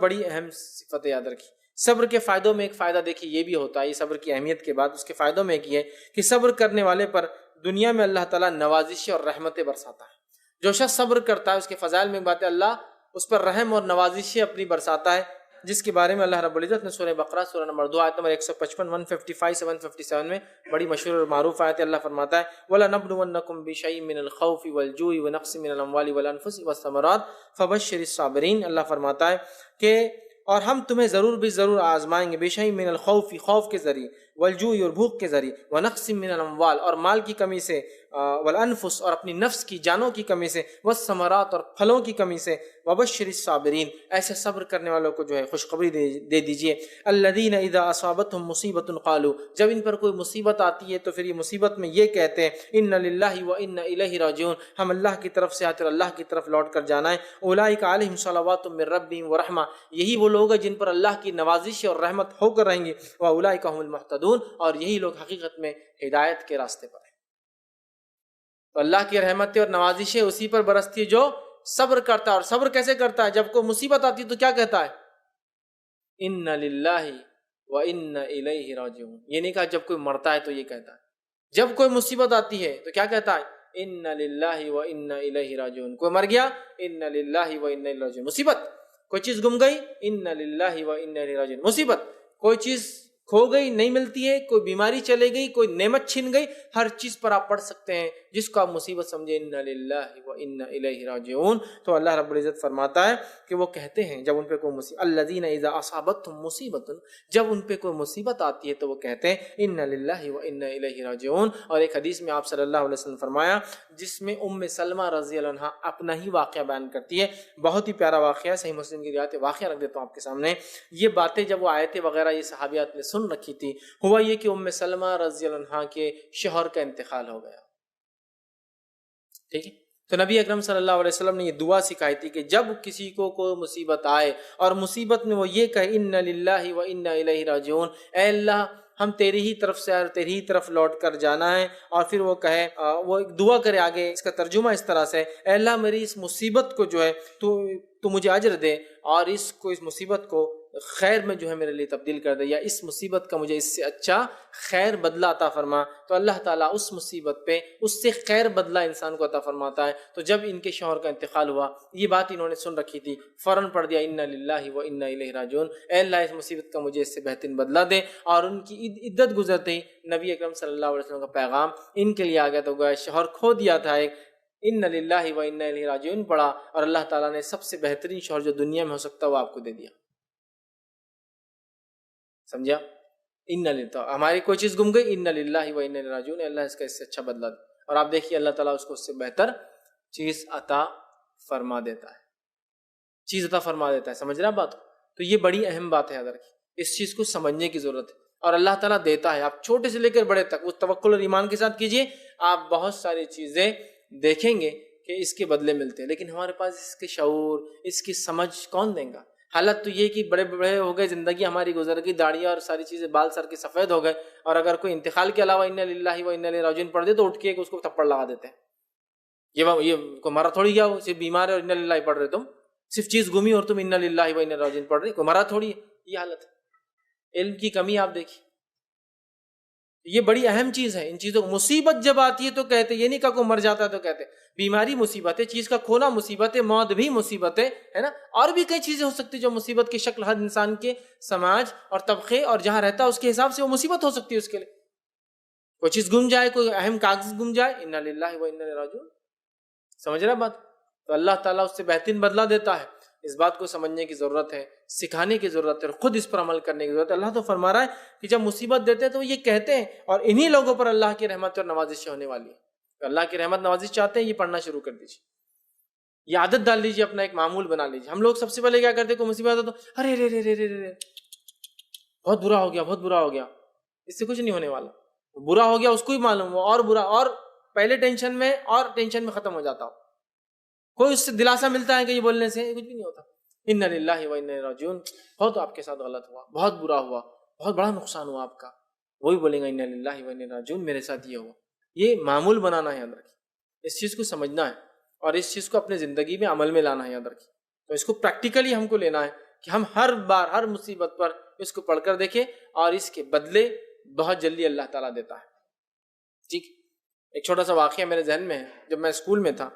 بڑی اہم صفت یاد رکھی۔ صبر کے فائدوں میں ایک فائدہ دیکھیے یہ بھی ہوتا ہے، یہ صبر کی اہمیت کے بعد اس کے فائدوں میں ایک یہ ہے کہ صبر کرنے والے پر دنیا میں اللہ تعالیٰ نوازشیں اور رحمتیں برساتا ہے۔ جو شخص صبر کرتا ہے اس کے فضائل میں ایک بات ہے، اللہ اس پر رحم اور نوازشیں اپنی برساتا ہے، جس کے بارے میں اللہ رب العزت نے سورہ بقرہ سورہ نمبر 2 آیت نمبر 155 155 سے 157 میں بڑی مشہور اور معروف آیت ہے۔ اللہ فرماتا ہے وَلَنَبْلُوَنَّكُمْ بِشَيْءٍ مِّنَ الْخَوْفِ وَالْجُوعِ وَنَقْصٍ مِّنَ الْأَمْوَالِ وَالْأَنفُسِ وَالثَّمَرَاتِ فَبَشِّرِ الصَّابِرِينَ۔ اللہ فرماتا ہے کہ اور ہم تمہیں ضرور بھی ضرور آزمائیں گے، بِشَيْءٍ مِّنَ الْخَوْفِ خوف کے ذریعے، وَالْجُوعِ اور بھوک کے ذریعے، وَنَقْصٍ مِّنَ الْأَمْوَالِ اور مال کی کمی سے، والانفس اور اپنی نفس کی جانوں کی کمی سے، والثمرات اور پھلوں کی کمی سے، وبشر الصابرین ایسے صبر کرنے والوں کو جو ہے خوشخبری دے دیجئے، الذین اذا اصابتهم مصیبت قالوا جب ان پر کوئی مصیبت آتی ہے تو پھر یہ مصیبت میں یہ کہتے ہیں ان للہ وانا الیہ راجعون، ہم اللہ کی طرف سے آتے اور اللہ کی طرف لوٹ کر جانا ہے، اولئک علیہم صلوات من ربہم ورحمہ یہی وہ لوگ ہیں جن پر اللہ کی نوازش اور رحمت ہو کر رہیں گے، واولئک هم المهتدون اور یہی لوگ حقیقت میں ہدایت کے راستے پر ہیں۔ تو اللہ کی رحمتیں اور نوازشیں اسی پر برستی ہے جو صبر کرتا ہے۔ اور صبر کیسے کرتا ہے؟ جب کوئی مصیبت آتی ہے تو کیا کہتا ہے؟ ان للہ وانا الیہ راجعون۔ یہ نہیں کہا جب کوئی مرتا ہے تو یہ کہتا ہے، جب کوئی مصیبت آتی ہے تو کیا کہتا ہے؟ ان للہ وانا الیہ راجعون۔ کوئی مر گیا، ان للہ وانا الیہ راجعون۔ مصیبت، کوئی چیز گم گئی، ان للہ وانا الیہ راجعون۔ مصیبت، کوئی چیز کھو گئی نہیں ملتی ہے، کوئی بیماری چلے گئی، کوئی نعمت چھن گئی، ہر چیز پر آپ پڑھ سکتے ہیں جس کو آپ مصیبت سمجھے ان للہ وانا الیہ راجعون۔ تو اللہ رب العزت فرماتا ہے کہ وہ کہتے ہیں جب ان پہ کوئی مصیبت، الذین اذا اصابتهم مصیبت جب ان پہ کوئی مصیبت آتی ہے تو وہ کہتے ہیں ان للہ وانا الیہ راجعون۔ اور ایک حدیث میں آپ صلی اللہ علیہ وسلم فرمایا جس میں ام سلمہ رضی اللہ عنہا اپنا ہی واقعہ بیان کرتی ہے، بہت ہی پیارا واقعہ ہے، صحیح مسلم کی روایت، واقعہ رکھ دیتا ہوں آپ کے سامنے۔ یہ باتیں جب وہ آیتیں وغیرہ یہ صحابیات نے سن رکھی تھی، ہوا یہ کہ ام سلمہ رضی اللہ عنہا کے شوہر کا انتقال ہو گیا، ٹھیک ہے؟ تو نبی اکرم صلی اللہ علیہ وسلم نے یہ دعا سکھائی تھی کہ جب کسی کو کوئی مصیبت آئے اور مصیبت میں وہ یہ کہے ان للہ وانا الیہ راجعون، اے اللہ ہم تیری ہی طرف سے اور تیری ہی طرف لوٹ کر جانا ہے، اور پھر وہ کہے وہ ایک دعا کرے آگے، اس کا ترجمہ اس طرح سے، اے اللہ میری اس مصیبت کو جو ہے تو مجھے اجر دے، اور اس مصیبت کو خیر میں جو ہے میرے لیے تبدیل کر دے، یا اس مصیبت کا مجھے اس سے اچھا خیر بدلہ عطا فرما۔ تو اللہ تعالیٰ اس مصیبت پہ اس سے خیر بدلہ انسان کو عطا فرماتا ہے۔ تو جب ان کے شوہر کا انتقال ہوا، یہ بات انہوں نے سن رکھی تھی، فوراً پڑھ دیا ان للہ وانا الیہ راجعون، اے اللہ اس مصیبت کا مجھے اس سے بہترین بدلہ دے۔ اور ان کی عدت گزرتے ہی نبی اکرم صلی اللہ علیہ وسلم کا پیغام ان کے لیے آ گیا، تو گویا شوہر کھو دیا تھا ایک، ان للہ وانا الیہ راجعون پڑھا، اور اللہ تعالیٰ نے سب سے بہترین شوہر جو دنیا میں ہو سکتا ہے وہ آپ کو دے دیا، سمجھا؟ ان للہ ہماری کوئی چیز گم گئی، ان للہ وانا الیہ راجعون، اللہ اس کا اس سے اچھا بدلہ دے، اور آپ دیکھیے اللہ تعالیٰ اس کو اس سے بہتر چیز عطا فرما دیتا ہے، چیز عطا فرما دیتا ہے، سمجھ رہے ہیں بات؟ تو یہ بڑی اہم بات ہے، یاد رکھیے، اس چیز کو سمجھنے کی ضرورت ہے، اور اللہ تعالیٰ دیتا ہے، آپ چھوٹے سے لے کر بڑے تک وہ توکل اور ایمان کے ساتھ کیجئے، آپ بہت ساری چیزیں دیکھیں گے کہ اس کے بدلے ملتے ہیں، لیکن ہمارے پاس اس کے شعور، اس کی سمجھ کون دیں گا؟ حالت تو یہ کہ بڑے بڑے ہو گئے، زندگی ہماری گزر گئی، داڑیاں اور ساری چیزیں بال سر کے سفید ہو گئے، اور اگر کوئی انتقال کے علاوہ ان للہ وانا الیہ راجعون پڑھ دے تو اٹھ کے اس کو تھپڑ لگا دیتے ہیں، یہ کوئی مرا تھوڑی گیا، وہ صرف بیمار ہے اور ان للہ پڑھ رہے، تم صرف چیز گمی اور تم ان للہ وانا الیہ راجعون پڑھ رہے، کوئی مرا تھوڑی ہے، یہ حالت ہے۔ علم کی کمی آپ دیکھیے، یہ بڑی اہم چیز ہے، ان چیزوں مصیبت جب آتی ہے تو کہتے، یہ نہیں کہا کوئی مر جاتا ہے تو کہتے بیماری مصیبت ہے، چیز کا کھونا مصیبت ہے، موت بھی مصیبت ہے نا، اور بھی کئی چیزیں ہو سکتی جو مصیبت کی شکل ہر انسان کے سماج اور طبقے اور جہاں رہتا ہے اس کے حساب سے وہ مصیبت ہو سکتی ہے، اس کے لیے کوئی چیز گم جائے، کوئی اہم کاغذ گم جائے، ان للہ وانا الیہ راجعون، سمجھ رہا بات؟ تو اللہ تعالیٰ اس سے بہترین بدلہ دیتا ہے، اس بات کو سمجھنے کی ضرورت ہے، سکھانے کی ضرورت ہے، اور خود اس پر عمل کرنے کی ضرورت ہے۔ اللہ تو فرما رہا ہے کہ جب مصیبت دیتے ہیں تو یہ کہتے ہیں، اور انہی لوگوں پر اللہ کی رحمت اور نوازشیں ہونے والی ہیں۔ تو اللہ کی رحمت نوازش چاہتے ہیں، یہ پڑھنا شروع کر دیجیے، یہ عادت ڈال لیجیے، اپنا ایک معمول بنا لیجیے۔ ہم لوگ سب سے پہلے کیا کرتے ہیں، کوئی مصیبت آتا تو ارے رے رے رے رے رے بہت برا ہو گیا، بہت برا ہو گیا، اس سے کچھ نہیں ہونے والا، برا ہو گیا اس کو ہی معلوم، وہ اور برا، اور پہلے ٹینشن میں ختم ہو جاتا ہو، کوئی اس سے دلاسا ملتا ہے کہ یہ بولنے سے کچھ بھی نہیں ہوتا۔ ان للہ وانا الیہ راجعون، بہت آپ کے ساتھ غلط ہوا، بہت برا ہوا، بہت بڑا نقصان ہوا آپ کا، وہی بولیں گا ان للہ وانا الیہ راجعون، میرے ساتھ یہ ہوا۔ یہ معمول بنانا ہے، یاد رکھیے، اس چیز کو سمجھنا ہے اور اس چیز کو اپنے زندگی میں عمل میں لانا ہے، یاد رکھیے۔ تو اس کو پریکٹیکلی ہم کو لینا ہے کہ ہم ہر بار ہر مصیبت پر اس کو پڑھ کر دیکھیں اور اس کے بدلے بہت جلدی اللہ تعالیٰ دیتا ہے. ٹھیک. ایک چھوٹا سا واقعہ میرے ذہن میں ہے. جب میں اسکول میں تھا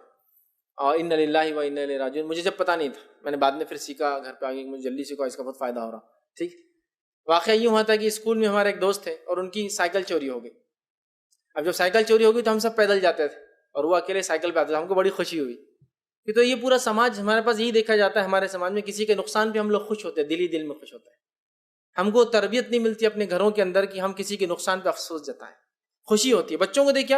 اور انا للہ و انا الیہ راجعون، مجھے جب پتہ نہیں تھا، میں نے بعد میں پھر سیکھا، گھر پہ آگے مجھے جلدی سیکھا، اس کا بہت فائدہ ہو رہا. ٹھیک. واقعہ یوں ہوا تھا کہ اسکول میں ہمارے ایک دوست تھے اور ان کی سائیکل چوری ہو گئی. اب جب سائیکل چوری ہو گئی تو ہم سب پیدل جاتے تھے اور وہ اکیلے سائیکل پہ آتے تھے. ہم کو بڑی خوشی ہوئی کہ تو یہ پورا سماج ہمارے پاس یہی دیکھا جاتا ہے، ہمارے سماج میں کسی کے نقصان پہ ہم لوگ خوش ہوتے ہیں، دل ہی دل میں خوش ہوتے ہیں. ہم کو تربیت نہیں ملتی اپنے گھروں کے اندر کہ ہم کسی کے نقصان پہ افسوس جتائیں. خوشی ہوتی ہے. بچوں کو دیکھیں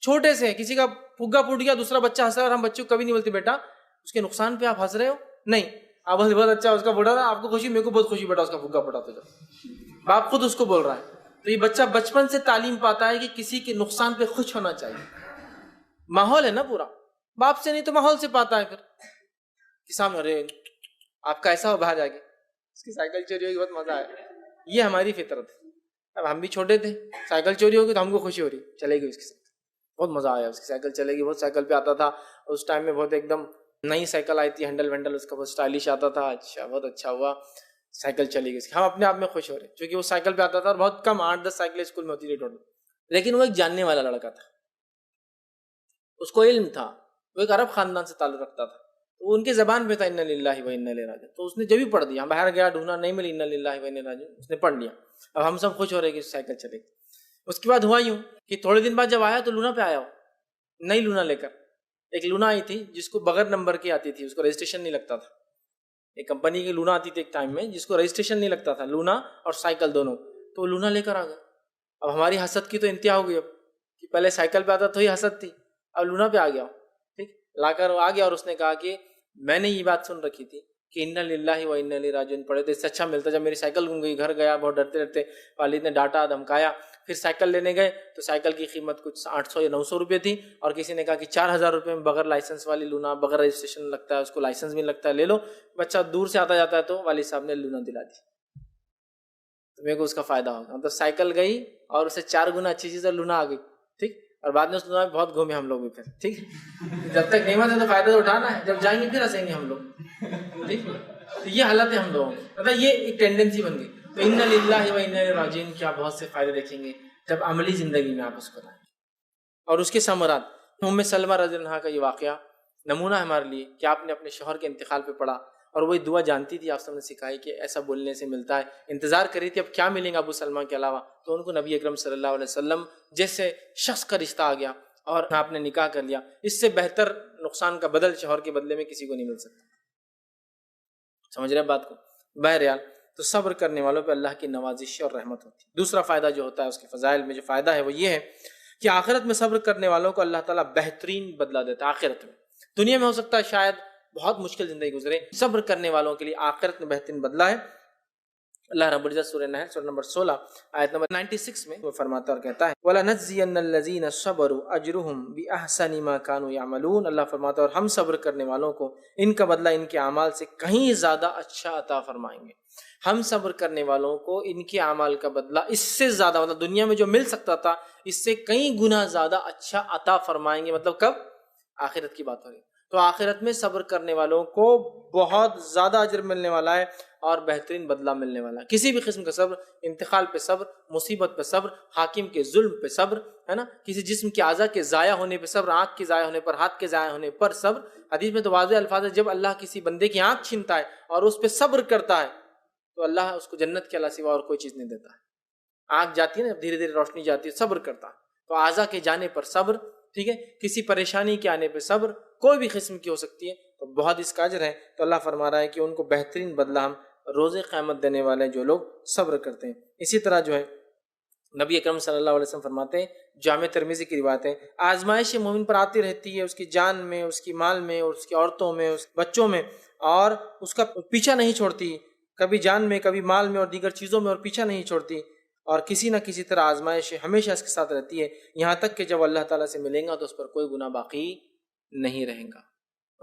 چھوٹے سے کسی کا پھگا پھوٹ گیا، دوسرا بچہ ہنس رہا ہے اور ہم بچوں کو کبھی نہیں بولتے بیٹا اس کے نقصان پہ آپ ہنس رہے ہو، نہیں آپ بہت اچھا اس کا پھوٹا تھا، آپ کو خوشی، میرے کو بہت خوشی بیٹا اس کا پھگا پھوٹا تھا. جب باپ خود اس کو بول رہا ہے تو یہ بچہ بچپن سے تعلیم پاتا ہے کہ کسی کے نقصان پہ خوش ہونا چاہیے. ماحول ہے نا پورا، باپ سے نہیں تو ماحول سے پاتا ہے. پھر کہ سامنے ارے آپ کا ایسا ہو، باہر جا کے اس کی سائیکل چوری ہوگی، بہت مزہ آیا. یہ ہماری فطرت ہے. اب ہم بھی چھوٹے تھے، سائیکل چوری ہوگی تو ہم کو خوشی ہو رہی، چلے گی اس کی سائیکل، بہت مزہ آیا، اس کی سائیکل چلے گی. بہت سائیکل پہ آتا تھا اس ٹائم میں، بہت ایک دم نئی سائیکل آئی تھی، ہینڈل وینڈل اس کا بہت اسٹائلش آتا تھا. اچھا بہت اچھا ہوا، سائیکل چلی گئی. ہم اپنے آپ میں خوش ہو رہے کیونکہ وہ سائیکل پہ آتا تھا اور بہت کم 8-10 سائیکلیں اسکول میں ہوتی تھی ٹوٹل. لیکن وہ ایک جاننے والا لڑکا تھا، اس کو علم تھا، وہ ایک عرب خاندان سے تعلق رکھتا تھا، وہ ان کی زبان پہ تھا انا للہ و انا الیہ راجعون. تو اس نے جب بھی پڑھ دیا، باہر گیا ڈھونڈا نہیں ملی، انا للہ و انا الیہ راجعون، اس نے پڑھ لیا. اب ہم سب خوش ہو رہے کہ سائیکل چلے گی. اس کے بعد ہوا یوں کہ تھوڑے دن بعد جب آیا تو لونا پہ آیا ہو، نئی لونا لے کر. ایک لونا آئی تھی جس کو بغیر نمبر کی آتی تھی، اس کو رجسٹریشن نہیں لگتا تھا. ایک کمپنی کی لونا آتی تھی ایک ٹائم میں جس کو رجسٹریشن نہیں لگتا تھا، لونا اور سائیکل دونوں. تو لونا لے کر آ گیا. اب ہماری حسد کی تو انتہا ہو گئی، اب کہ پہلے سائیکل پہ آتا تو ہی حسد تھی، اب لونا پہ آ گیا. ٹھیک. لا کر آ گیا اور اس نے کہا کہ میں نے یہ بات سن رکھی تھی کہ انا للہ و انا الیہ راجعون پڑھے تو اس سے اچھا ملتا. جب میری سائیکل گم گئی، گھر گیا بہت ڈرتے ڈرتے، والد نے ڈانٹا دھمکایا. پھر سائیکل لینے گئے تو سائیکل کی قیمت کچھ 800 یا 900 روپے تھی، اور کسی نے کہا کہ 4000 روپے میں بغیر لائسنس والی لونا، بغیر رجسٹریشن لگتا ہے، اس کو لائسنس بھی لگتا ہے، لے لو. بچہ دور سے آتا جاتا ہے تو والد صاحب نے لونا دلا دی. تو میرے کو اس کا فائدہ ہوگا. مطلب سائیکل گئی اور اسے 4 گنا اچھی چیز ہے، لونا آ گئی. ٹھیک. اور بعد میں اس لونا میں بہت گھومے ہم لوگ بھی پھر. ٹھیک. جب تک نعمت ہے تو فائدہ تو اٹھانا ہے، جب جائیں گے پھر ہنسیں گے ہم لوگ. ٹھیک. تو یہ حالت ہے ہم لوگوں کی، مطلب یہ ایک ٹینڈنسی بن گئی. تو انا للہ و انا الیہ راجعون کیا بہت سے فائدے دیکھیں گے جب عملی زندگی میں آپ اس کو لائیں گے. اور اس کے ثمرات، ام سلمہ رضی اللہ عنہا کا یہ واقعہ نمونہ ہے ہمارے لیے کہ آپ نے اپنے شوہر کے انتقال پہ پڑھا اور وہی دعا جانتی تھی، آپ سب نے سکھائی کہ ایسا بولنے سے ملتا ہے. انتظار کری تھی اب کیا ملیں گا ابو سلمہ کے علاوہ، تو ان کو نبی اکرم صلی اللہ علیہ وسلم جیسے شخص کا رشتہ آ گیا اور آپ نے نکاح کر لیا. اس سے بہتر نقصان کا بدل شوہر کے بدلے میں کسی کو نہیں مل سکتا. سمجھ رہے بات کو؟ بہرحال تو صبر کرنے والوں پہ اللہ کی نوازش اور رحمت ہوتی ہے. دوسرا فائدہ جو ہوتا ہے اس کے فضائل میں جو فائدہ ہے وہ یہ ہے کہ آخرت میں صبر کرنے والوں کو اللہ تعالیٰ بہترین بدلہ دیتا ہے. آخرت میں، دنیا میں ہو سکتا ہے شاید بہت مشکل زندگی گزرے، صبر کرنے والوں کے لیے آخرت میں بہترین بدلہ ہے. اللہ رب العزت سورہ نحل سورہ نمبر 16 آیت نمبر 96 میں وہ فرماتا اور کہتا ہے وَلَنَجْزِيَنَّ الَّذِينَ صَبَرُوا أَجْرُهُمْ بِأَحْسَنِ مَا كَانُوا يَعْمَلُونَ. اللہ فرماتا ہے اور ہم صبر کرنے والوں کو ان کا بدلہ ان کے اعمال سے کہیں زیادہ اچھا عطا فرمائیں گے. ہم صبر کرنے والوں کو ان کے اعمال کا بدلہ اس سے زیادہ، مطلب دنیا میں جو مل سکتا تھا اس سے کئی گنا زیادہ اچھا عطا فرمائیں گے. مطلب کب؟ آخرت کی بات ہو رہی. تو آخرت میں صبر کرنے والوں کو بہت زیادہ اجر ملنے والا ہے اور بہترین بدلہ ملنے والا ہے. کسی بھی قسم کا صبر، انتقال پہ صبر، مصیبت پہ صبر، حاکم کے ظلم پہ صبر، ہے نا، کسی جسم کے اعضاء کے ضائع ہونے پہ صبر، آنکھ کے ضائع ہونے پر، ہاتھ کے ضائع ہونے پر صبر. حدیث میں تو واضح الفاظ ہے جب اللہ کسی بندے کی آنکھ چھینتا ہے اور اس پہ صبر کرتا ہے تو اللہ اس کو جنت کے علاوہ سوا اور کوئی چیز نہیں دیتا ہے. آنکھ جاتی ہے نا، دھیرے دھیرے روشنی جاتی ہے، صبر کرتا ہے. تو اعضاء کے جانے پر صبر، ٹھیک ہے، کسی پریشانی کے آنے پہ صبر، کوئی بھی قسم کی ہو سکتی ہے، تو بہت اس کا اجر ہے. تو اللہ فرما رہا ہے کہ ان کو بہترین بدلہ ہم روز قیامت دینے والے جو لوگ صبر کرتے ہیں. اسی طرح جو ہے نبی اکرم صلی اللہ علیہ وسلم فرماتے ہیں، جامع ترمذی کی روایت ہے، آزمائش مومن پر آتی رہتی ہے، اس کی جان میں، اس کی مال میں، اور اس کی عورتوں میں، اس بچوں میں، اور اس کا پیچھا نہیں چھوڑتی، کبھی جان میں، کبھی مال میں اور دیگر چیزوں میں، اور پیچھا نہیں چھوڑتی، اور کسی نہ کسی طرح آزمائش ہمیشہ اس کے ساتھ رہتی ہے، یہاں تک کہ جب اللہ تعالیٰ سے ملیں گا تو اس پر کوئی گناہ باقی نہیں رہیں گا.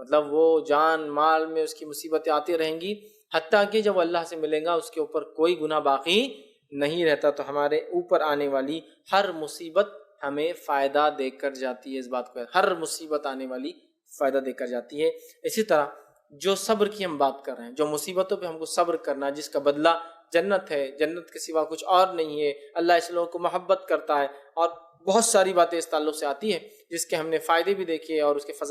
مطلب وہ جان مال میں اس کی مصیبتیں آتی رہیں گی حتیٰ کہ جب اللہ سے ملیں گا اس کے اوپر کوئی گناہ باقی نہیں رہتا. تو ہمارے اوپر آنے والی ہر مصیبت ہمیں فائدہ دے کر جاتی ہے. اس بات کو ہر مصیبت آنے والی فائدہ دے کر جاتی ہے. اسی طرح جو صبر کی ہم بات کر رہے ہیں، جو مصیبتوں پہ ہم کو صبر کرنا ہے، جس کا بدلہ جنت ہے، جنت کے سوا کچھ اور نہیں ہے، اللہ اس لوگوں کو محبت کرتا ہے، اور بہت ساری باتیں اس تعلق سے آتی ہیں جس کے ہم نے فائدے بھی دیکھے اور اس کے فضائل